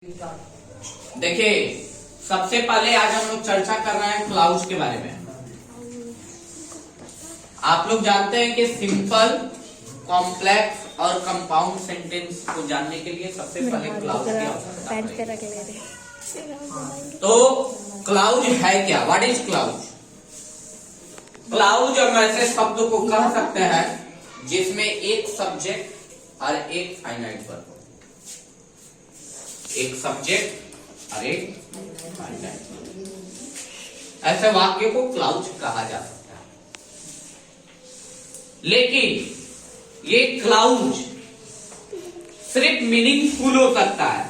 देखिए, सबसे पहले आज हम लोग चर्चा कर रहे हैं क्लाउड्स के बारे में। आप लोग जानते हैं कि सिंपल, कॉम्प्लेक्स और कंपाउंड सेंटेंस को जानने के लिए सबसे पहले क्लाउड की आवश्यकता है। तो क्लाउड है क्या? What is cloud? क्लाउड हम ऐसे शब्द को कह सकते हैं जिसमें एक सब्जेक्ट और एक फाइनाइट वर्ब हो। एक सब्जेक्ट और एक फाइनाइट, ऐसे वाक्य को क्लाउड कहा जा सकता है। लेकिन ये क्लाउड सिर्फ मीनिंगफुल हो सकता है।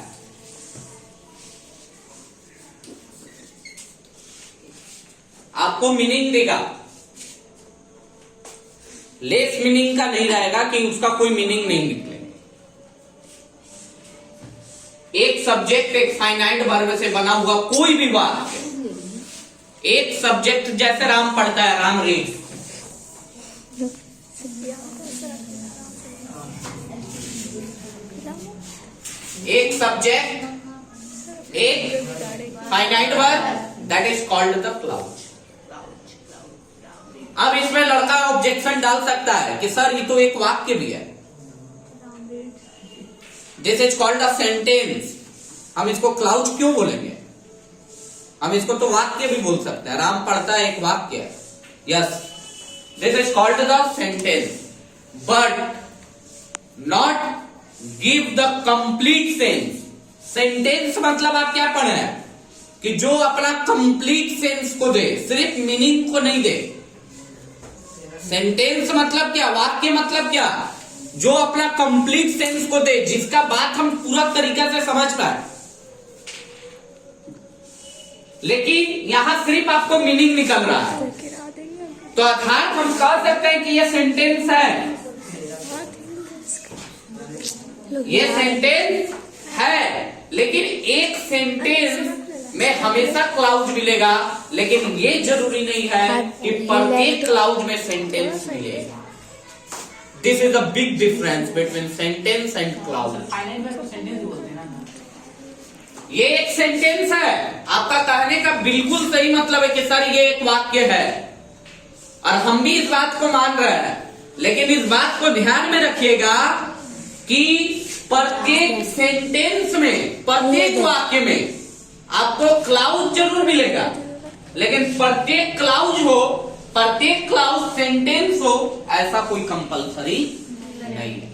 आपको मीनिंग देगा, लेस मीनिंग का नहीं रहेगा कि उसका कोई मीनिंग नहीं निकले। एक सब्जेक्ट एक फाइनाइट वर्ब से बना हुआ कोई भी वाक्य, एक सब्जेक्ट जैसे राम पढ़ता है, राम रीड, एक सब्जेक्ट एक finite verb, that is called the cloud. अब इसमें लड़का ऑब्जेक्शन डाल सकता है कि सर ये तो एक वाक्य भी है, this is called a sentence. हम इसको क्लाउड क्यों बोलेंगे? हम इसको तो वाक्य भी बोल सकते हैं। राम पढ़ता है एक वाक्य है, yes, this is called the sentence, but not give the complete sense. Sentence मतलब आप क्या पढ़े हैं कि जो अपना कंप्लीट सेंस को दे, सिर्फ मीनिंग को नहीं दे। सेंटेंस मतलब क्या? वाक्य मतलब क्या? जो अपना कंप्लीट सेंस को दे, जिसका बात हम पूरा तरीका से समझ पाए। लेकिन यहां सिर्फ आपको मीनिंग निकल रहा है, तो अर्थात हम कह सकते हैं कि यह सेंटेंस है, ये सेंटेंस है। लेकिन एक सेंटेंस में हमेशा क्लाउड मिलेगा, लेकिन ये जरूरी नहीं है कि प्रत्येक क्लाउड में सेंटेंस मिलेगा। This is a big difference between sentence and cloud. ये एक सेंटेंस है, आपका कहने का बिल्कुल सही मतलब है कि सर ये एक वाक्य है, और हम भी इस बात को मान रहे हैं। लेकिन इस बात को ध्यान में रखिएगा कि प्रत्येक सेंटेंस में, प्रत्येक वाक्य में आपको क्लाउड जरूर मिलेगा, लेकिन प्रत्येक क्लाउड हो, प्रत्येक क्लाउड सेंटेंस हो, ऐसा कोई कंपलसरी नहीं है।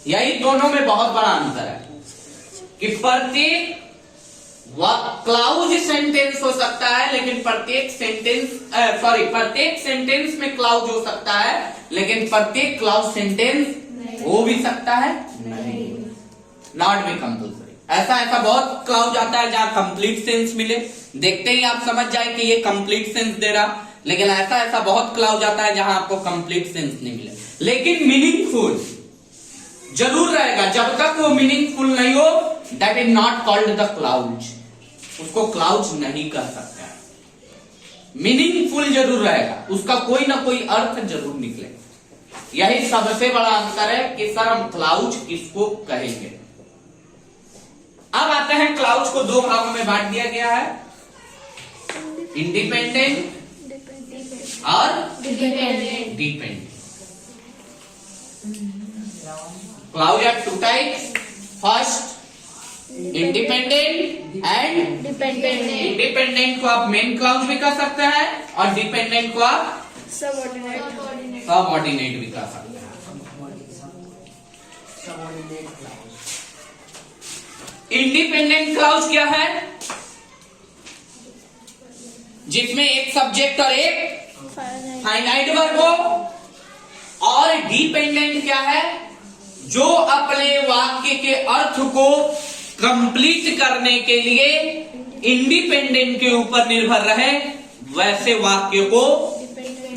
यही दोनों में बहुत बड़ा अंतर है कि प्रत्येक क्लाउड सेंटेंस हो सकता है, लेकिन प्रत्येक सेंटेंस में क्लाउड हो सकता है, लेकिन प्रत्येक क्लाउड सेंटेंस हो भी सकता है नहीं, नॉट बी कंपल्सरी। ऐसा बहुत क्लाउड आता है जहां कंप्लीट सेंस मिले, देखते ही आप समझ जाए कि ये कंप्लीट सेंस दे रहा। लेकिन ऐसा बहुत क्लाउड आता है जहां आपको कंप्लीट सेंस नहीं मिले, लेकिन मीनिंगफुल जरूर रहेगा। जब तक वो मीनिंगफुल नहीं हो, that is not called the cloud, उसको क्लाउड नहीं कर सकते। मीनिंगफुल जरूर रहेगा, उसका कोई ना कोई अर्थ जरूर निकले। यही सबसे बड़ा अंतर है कि सर हम क्लाउड किसको कहेंगे। अब आते हैं, क्लाउड को दो भागों में बांट दिया गया है, इंडिपेंडेंट और dependent. Clause are two types, first independent and dependent. Independent को आप मेन क्लाउड भी कह सकते हैं, और डिपेंडेंट को आप सबऑर्डिनेट भी कह सकते हैं। इंडिपेंडेंट क्लाउड क्या है? जिसमें एक सब्जेक्ट और एक फाइनाइट वर्ब हो। और डिपेंडेंट क्या है? जो अपने वाक्य के अर्थ को कंप्लीट करने के लिए इंडिपेंडेंट के ऊपर निर्भर रहे, वैसे वाक्य को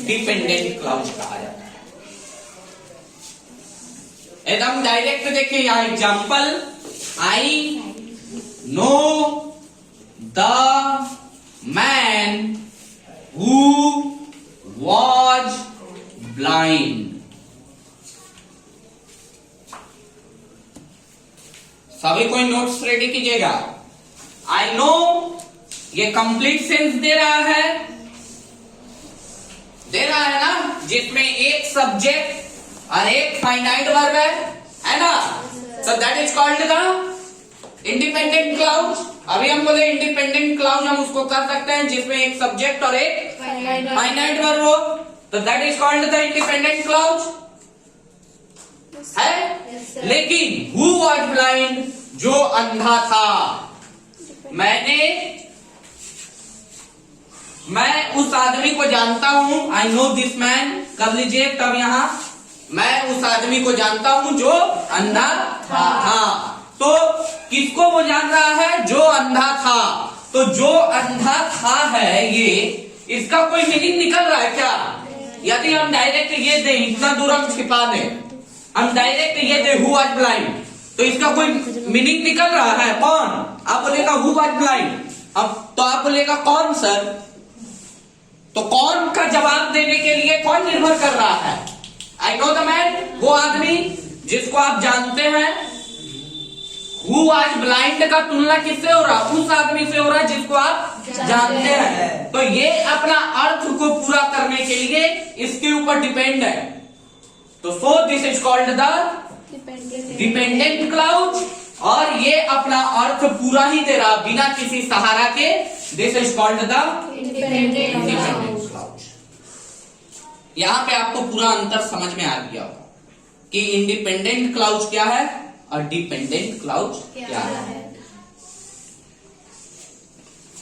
डिपेंडेंट क्लाउड कहा जाता है। एकदम डायरेक्ट देखिए, यहां example, I know the man who was blind. सभी कोई नोट्स रेडी कीजिएगा। आई नो ये कंप्लीट सेंस दे रहा है ना, जिसमें एक सब्जेक्ट और एक फाइनाइट वर्ब है ना। So that is called the independent clause. अभी हम बोले इंडिपेंडेंट क्लाउज हम उसको कर सकते हैं जिसमें एक सब्जेक्ट और एक फाइनाइट वर्ब हो, तो that is called the independent clause है। लेकिन हु वॉज ब्लाइंड, जो अंधा था। मैं उस आदमी को जानता हूं, आई नो दिस मैन कर लीजिए, तब यहां मैं उस आदमी को जानता हूं जो अंधा था। तो किसको वो जान रहा है? जो अंधा था। तो जो अंधा था है ये, इसका कोई मीनिंग निकल रहा है क्या? यदि हम डायरेक्ट ये दे, इतना दूर हम छिपा दें, हम डायरेक्ट ये दे हु वाज ब्लाइंड, तो इसका कोई मीनिंग निकल रहा है? कौन? आप बोलेगा हु वाज ब्लाइंड, अब तो आप बोलेगा कौन सर? तो कौन का जवाब देने के लिए कौन निर्भर कर रहा है? आई नो द मैन, वो आदमी जिसको आप जानते हैं। हु वाज ब्लाइंड का तुलना किससे हो रहा? उस आदमी से हो रहा है जिसको आप जानते हैं। तो ये अपना अर्थ को पूरा करने के लिए इसके ऊपर डिपेंड है। तो so this is called the dependent clause, और ये अपना अर्थ पूरा ही दे रहा बिना किसी सहारा के। This is called the independent clause. यहां पे आपको पूरा अंतर समझ में आ गया होगा कि इंडिपेंडेंट क्लाउज क्या है और डिपेंडेंट क्लाउज क्या है।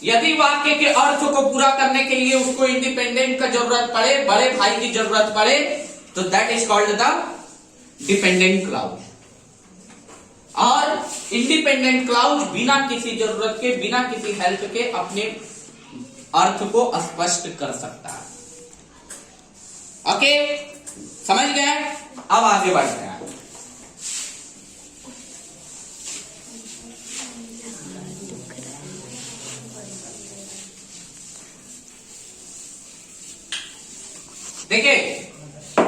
यदि वाक्य के अर्थ को पूरा करने के लिए उसको इंडिपेंडेंट का जरूरत पड़े, बड़े भाई की जरूरत पड़े, तो that is called the dependent clause. और इंडिपेंडेंट क्लाउज बिना किसी जरूरत के, बिना किसी हेल्प के अपने अर्थ को स्पष्ट कर सकता है। ओके, समझ गए? अब आगे बढ़ते हैं। देखिए,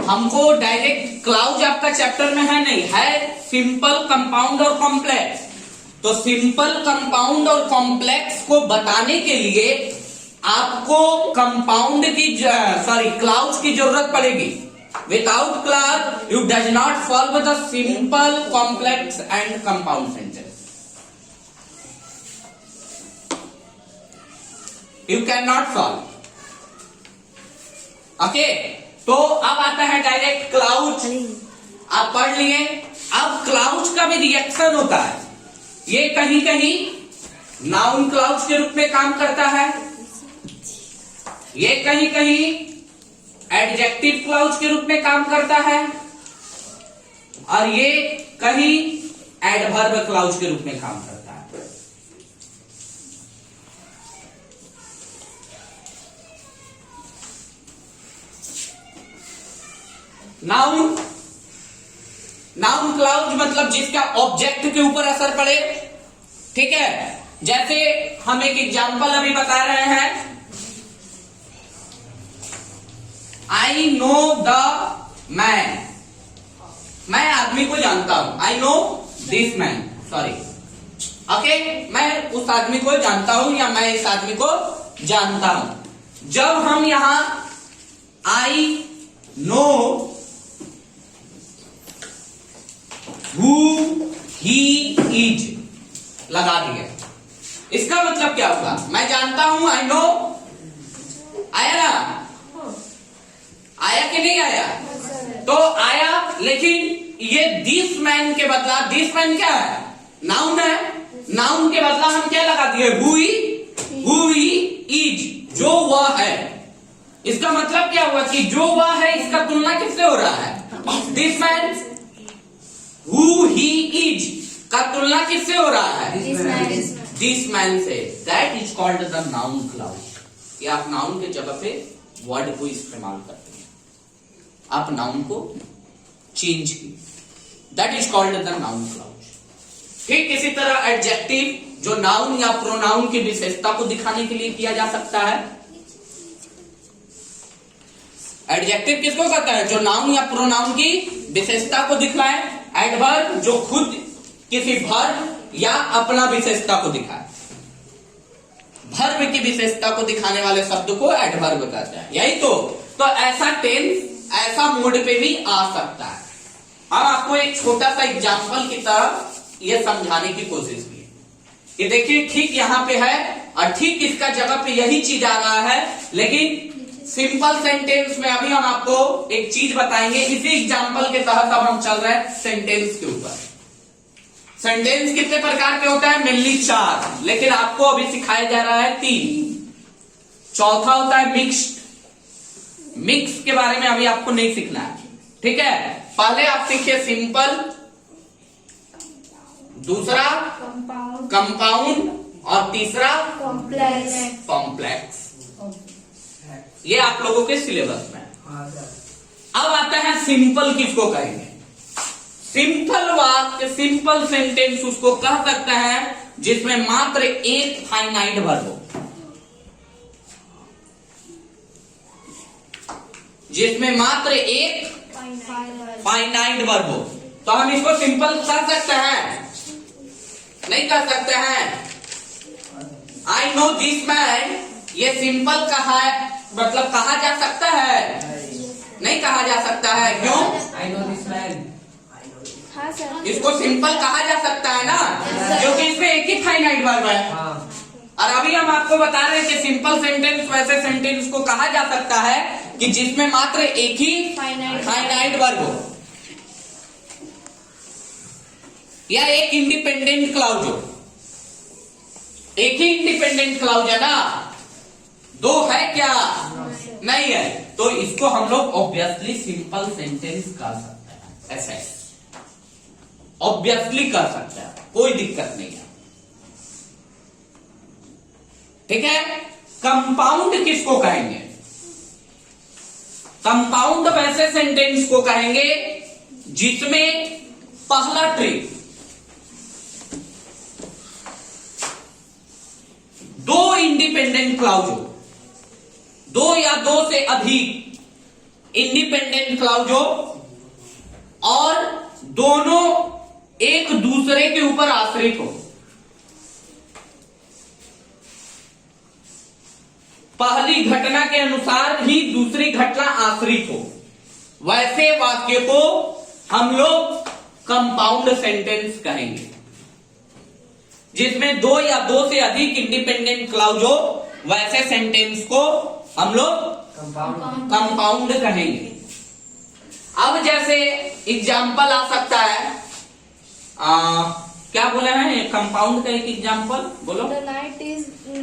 हमको डायरेक्ट क्लाउज आपका चैप्टर में है नहीं, है सिंपल, कंपाउंड और कॉम्प्लेक्स। तो सिंपल, कंपाउंड और कॉम्प्लेक्स को बताने के लिए आपको कंपाउंड की क्लाउज की जरूरत पड़ेगी। Without clause you does not solve the simple, complex and compound sentence. You can not solve. Okay, तो अब आता है डायरेक्ट क्लाउज। आप पढ़ लिए। अब क्लाउज का भी रिएक्शन होता है। ये कहीं कहीं नाउन क्लाउज के रूप में काम करता है, ये कहीं कहीं एडजेक्टिव क्लाउज के रूप में काम करता है, और ये कहीं एडवर्ब क्लाउज के रूप में काम करता है। नाउन क्लाउज मतलब जिसका ऑब्जेक्ट के ऊपर असर पड़े। ठीक है, जैसे हम एक एग्जाम्पल अभी बता रहे हैं, आई नो द मैन, मैं आदमी को जानता हूं। I know this man, sorry, okay, मैं उस आदमी को जानता हूं या मैं इस आदमी को जानता हूं। जब हम यहां I know who he is लगा दिया, इसका मतलब क्या होगा? मैं जानता हूं, आई नो, आया ना? आया कि नहीं आया? तो आया, लेकिन ये दिस मैन के बदला, दिस मैन क्या है? नाउन है। नाउन के बदला हम क्या लगा दिए? हु ही इज, जो वह है। इसका मतलब क्या हुआ कि जो वह है, इसका तुलना किससे हो रहा है? This man. Who he is का तुलना किससे हो रहा है? दिस मैन से। That is called the noun clause. ये आप नाउन के जगह पे वर्ड को इस्तेमाल करते हैं, आप नाउन को चेंज किए, that is called the noun clause. ठीक इसी तरह एडजेक्टिव, जो नाउन या प्रोनाउन की विशेषता को दिखाने के लिए किया जा सकता है। एडजेक्टिव किसको कहता है? जो नाउन या प्रोनाउन की विशेषता को दिखलाए। एडवर्ब जो खुद किसी वर्ब या अपना विशेषता को दिखाए। वर्ब की विशेषता को दिखाने वाले शब्द को एडवर्ब कहते हैं, यही तो ऐसा टेंस ऐसा मोड पे भी आ सकता है। अब आपको एक छोटा सा एग्जांपल की तरह ये समझाने की कोशिश की कि देखिए ठीक यहाँ पे है और ठीक इसका जगह पे यही चीज आ रहा है, लेकिन सिंपल सेंटेंस में अभी हम आपको एक चीज बताएंगे। इसी एग्जांपल के तहत अब हम चल रहे हैं सेंटेंस के ऊपर। सेंटेंस कितने प्रकार के होता है? मेनली 4, लेकिन आपको अभी सिखाया जा रहा है 3। चौथा होता है मिक्स्ड। मिक्स के बारे में अभी आपको नहीं सीखना है, ठीक है। पहले आप सीखिए सिंपल, दूसरा कंपाउंड और तीसरा कॉम्प्लेक्स। ये आप लोगों के सिलेबस में। अब आता है सिंपल, किसको कहेंगे? सिंपल वाक्य, सिंपल सेंटेंस उसको कह सकते हैं जिसमें मात्र एक फाइनाइट वर्ब हो, जिसमें मात्र एक फाइनाइट वर्ब हो। तो हम इसको सिंपल कर सकते हैं? नहीं कर सकते हैं। आई नो दिस मैन, ये सिंपल कहा है, मतलब कहा जा सकता है? नहीं कहा जा सकता है। क्यों? आई नो दिस मैन, इसको सिंपल कहा जा सकता है ना, क्योंकि इसमें एक ही फाइनाइट वर्ब है। और अभी हम आपको बता रहे हैं कि सिंपल सेंटेंस वैसे सेंटेंस को कहा जा सकता है कि जिसमें मात्र एक ही फाइनाइट वर्ब हो या एक इंडिपेंडेंट क्लाउज हो। एक ही इंडिपेंडेंट क्लाउज है ना, दो है क्या? नहीं है। तो इसको हम लोग ऑब्वियसली सिंपल सेंटेंस कर सकते हैं, ऐसे ऑब्वियसली कर सकते हैं, कोई दिक्कत नहीं है, ठीक है। कंपाउंड किसको कहेंगे? कंपाउंड वैसे सेंटेंस को कहेंगे जिसमें पहला ट्रिक दो इंडिपेंडेंट क्लाउज हो, दो या दो से अधिक इंडिपेंडेंट क्लाउज हो और दोनों एक दूसरे के ऊपर आश्रित हो। पहली घटना के अनुसार ही दूसरी घटना आश्रित हो, वैसे वाक्य को हम लोग कंपाउंड सेंटेंस कहेंगे। जिसमें दो या दो से अधिक इंडिपेंडेंट क्लाउज हो, वैसे सेंटेंस को हम लोग कंपाउंड कहेंगे। अब जैसे एग्जाम्पल आ सकता है, क्या बोले हैं कंपाउंड का एक एग्जाम्पल बोलो।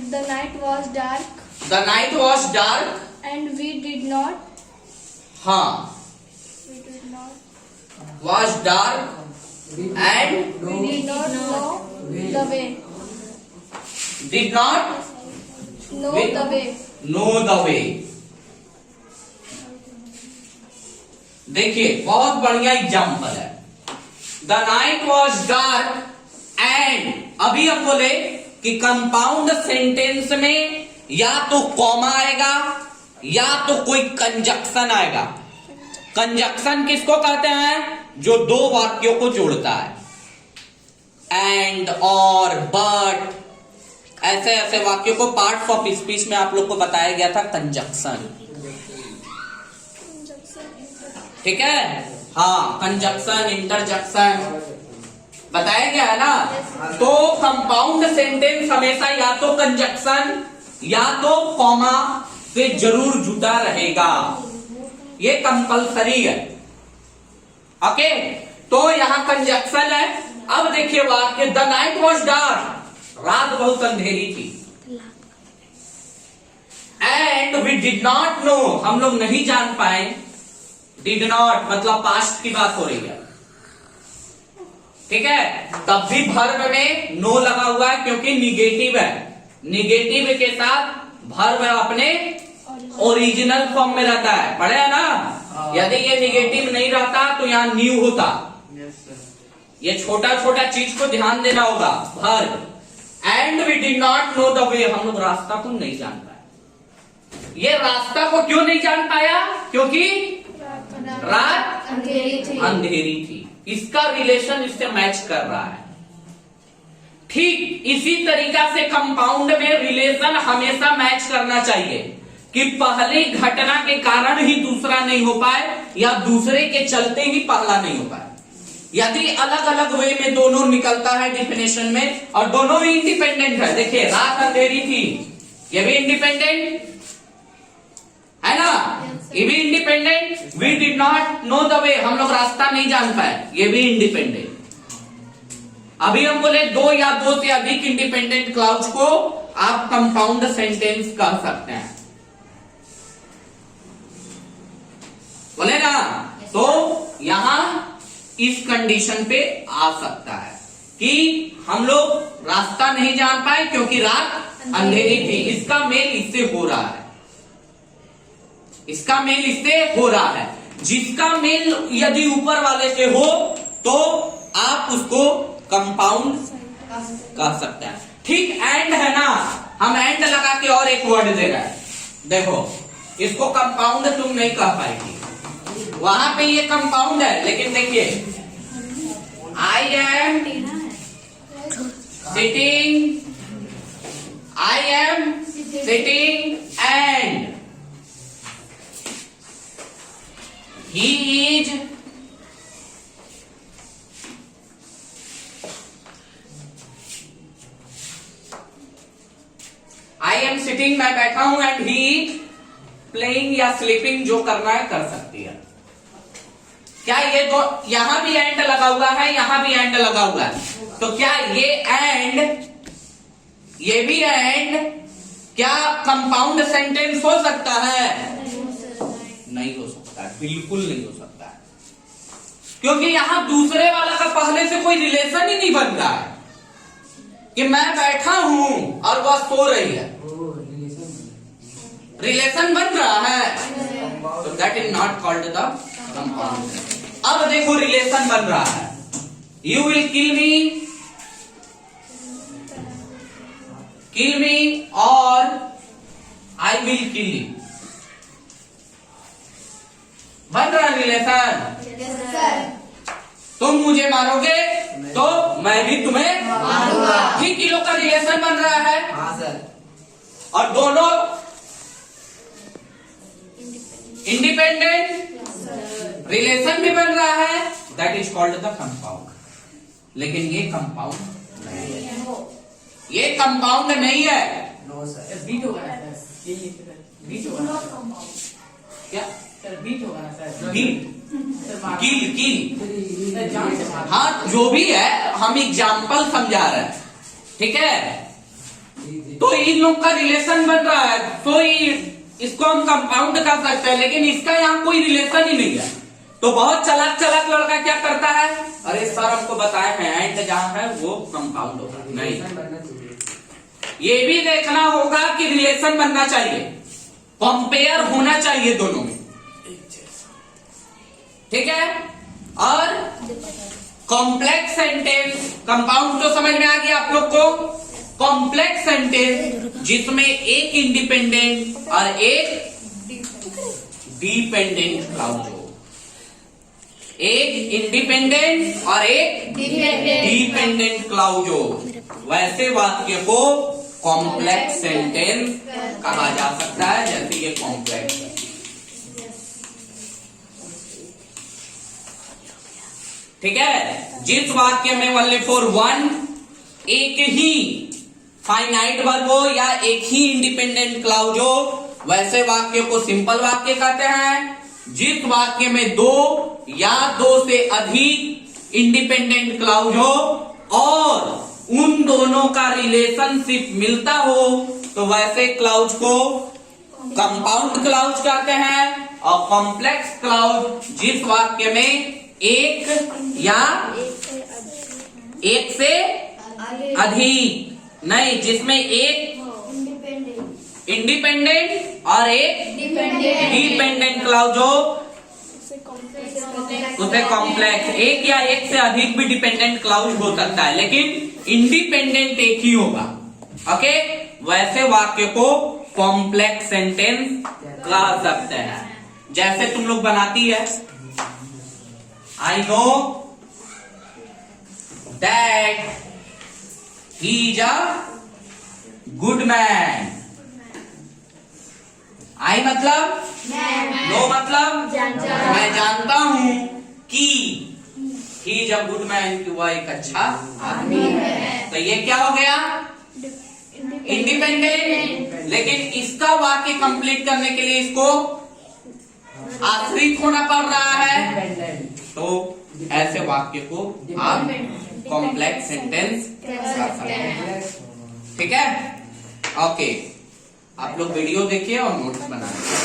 The night was dark. The night was dark. And we did not. हाँ, We did not. was dark and We did not know the way. did not Know the way. know the way। देखिए बहुत बढ़िया example है। The night was dark and, अभी हम बोले कि compound sentence में या तो कॉमा आएगा या तो कोई कंजक्शन आएगा। कंजक्शन किसको कहते हैं? जो दो वाक्यों को जोड़ता है। एंड, और, बट, ऐसे ऐसे वाक्यों को पार्ट्स ऑफ स्पीच में आप लोग को बताया गया था कंजक्शन, ठीक है। हाँ, कंजक्शन, इंटरजक्शन बताया गया है ना। तो कंपाउंड सेंटेंस हमेशा या तो कंजक्शन या तो कॉमा से जरूर जुड़ा रहेगा, ये कंपलसरी है, ओके। तो यहां कंजक्शन है। अब देखिए वाक्य, द नाइट वॉज डार्क, रात बहुत अंधेरी थी। And we did not know, हम लोग नहीं जान पाए। डिड नॉट मतलब पास्ट की बात हो रही है, ठीक है। तब भी वर्ब में नो लगा हुआ है क्योंकि निगेटिव है। निगेटिव के साथ वर्ब अपने ओरिजिनल फॉर्म में रहता है, पढ़े है ना। यदि ये निगेटिव नहीं रहता तो यहाँ न्यू होता। ये छोटा छोटा चीज को ध्यान देना होगा। Verb and we did not know the way, हम लोग रास्ता को नहीं जान पाए। ये रास्ता को क्यों नहीं जान पाया? क्योंकि रात अंधेरी थी। इसका रिलेशन इससे मैच कर रहा है। ठीक इसी तरीका से कंपाउंड में रिलेशन हमेशा मैच करना चाहिए कि पहली घटना के कारण ही दूसरा नहीं हो पाए या दूसरे के चलते ही पहला नहीं हो पाए। यदि अलग अलग वे में दोनों निकलता है डिफिनेशन में और दोनों ही इंडिपेंडेंट है, देखिए रात अंधेरी थी, ये भी इंडिपेंडेंट है ना, ये भी independent. We did not know the way, हम लोग रास्ता नहीं जान पाए, ये भी इंडिपेंडेंट। अभी हम बोले दो या दो से अधिक इंडिपेंडेंट क्लाउड्स को आप कंपाउंड सेंटेंस कह सकते हैं, बोले ना। तो यहां इस कंडीशन पे आ सकता है कि हम लोग रास्ता नहीं जान पाए क्योंकि रात अंधेरी थी। इसका मेल इससे हो रहा है, इसका मेल इससे हो रहा है। जिसका मेल यदि ऊपर वाले से हो तो आप उसको कंपाउंड कह सकते हैं। ठीक एंड है ना, हम एंड लगा के और एक वर्ड दे रहे हैं, देखो इसको कंपाउंड तुम नहीं कह पाएगी, वहां पे ये कंपाउंड है, लेकिन देखिए I am sitting, I am sitting and he is I am sitting, मैं बैठा हूं, एंड ही प्लेइंग या स्लीपिंग, जो करना है कर सकती है। क्या ये दो, यहां भी एंड लगा हुआ है, यहां भी एंड लगा हुआ है, तो क्या ये एंड ये भी एंड क्या कंपाउंड सेंटेंस हो सकता है? नहीं हो सकता है, बिल्कुल नहीं हो सकता है, क्योंकि यहां दूसरे वाला का पहले से कोई रिलेशन ही नहीं बन रहा है कि मैं बैठा हूं और वह सो रही है, रिलेशन बन रहा है, तो that is not called the compound. अब देखो रिलेशन बन रहा है, यू विल किल मी और आई विल किल यू, बन रहा है रिलेशन। तुम मुझे मारोगे तो मैं भी तुम्हें मारूंगा, ठीक किलो का रिलेशन बन रहा है। हाँ सर। और दोनों इंडिपेंडेंट रिलेशन भी बन रहा है, that is called the compound. लेकिन ये कंपाउंड नहीं है, ये कंपाउंड नहीं है। नो सर, बीट होगा ना सर, बीट होगा ना क्या सर, बीट होगा ना सर, बीट कील हाँ जो भी है, हम एग्जाम्पल समझा रहे हैं, ठीक है। तो इन लोग का रिलेशन बन रहा है, तो इसको हम कंपाउंड कर सकते हैं, लेकिन इसका यहाँ कोई रिलेशन ही नहीं है। तो बहुत चलाक चलाक लड़का क्या करता है, अरे सर हमको बताए हैं एंड जहां है वो कंपाउंड होगा, नहीं, ये भी देखना होगा कि रिलेशन बनना चाहिए, कंपेयर होना चाहिए दोनों में, ठीक है। और कॉम्प्लेक्स सेंटेंस, कंपाउंड तो समझ में आ गया आप लोग को। कॉम्प्लेक्स सेंटेंस जिसमें एक इंडिपेंडेंट और एक डिपेंडेंट क्लाउज हो, एक इंडिपेंडेंट और एक डिपेंडेंट क्लाउज हो, वैसे वाक्य को कॉम्प्लेक्स सेंटेंस कहा जा सकता है, जैसे ये कॉम्प्लेक्स है। ठीक है, जिस वाक्य में ओनली फॉर वन, एक ही फाइनाइट वर्ब हो या एक ही इंडिपेंडेंट क्लाउज हो, वैसे वाक्य को सिंपल वाक्य कहते हैं। जिस वाक्य में दो या दो से अधिक इंडिपेंडेंट क्लाउज हो और उन दोनों का रिलेशनशिप मिलता हो, तो वैसे क्लाउज को कंपाउंड क्लाउज कहते हैं। और कॉम्प्लेक्स क्लाउज जिस वाक्य में एक या एक से अधिक नहीं, जिसमें एक इंडिपेंडेंट और एक डिपेंडेंट क्लाउज हो, उसे कॉम्प्लेक्स, एक या एक से अधिक भी डिपेंडेंट क्लाउज हो सकता है, लेकिन इंडिपेंडेंट एक ही होगा। ओके, वैसे वाक्य को कॉम्प्लेक्स सेंटेंस कह सकते हैं। जैसे तुम लोग बनाती है, I know that he is a good man. I मतलब नो मतलब मैं जानता हूं कि he is a good man, कि वह एक अच्छा आदमी है। तो ये क्या हो गया? इंडिपेंडेंट। लेकिन इसका वाक्य कंप्लीट करने के लिए इसको आश्रित होना पड़ रहा है। तो ऐसे वाक्य को आप कॉम्प्लेक्स सेंटेंस कर सकते हैं। ठीक है, ओके। आप लोग वीडियो देखिए और नोट्स बनाइए।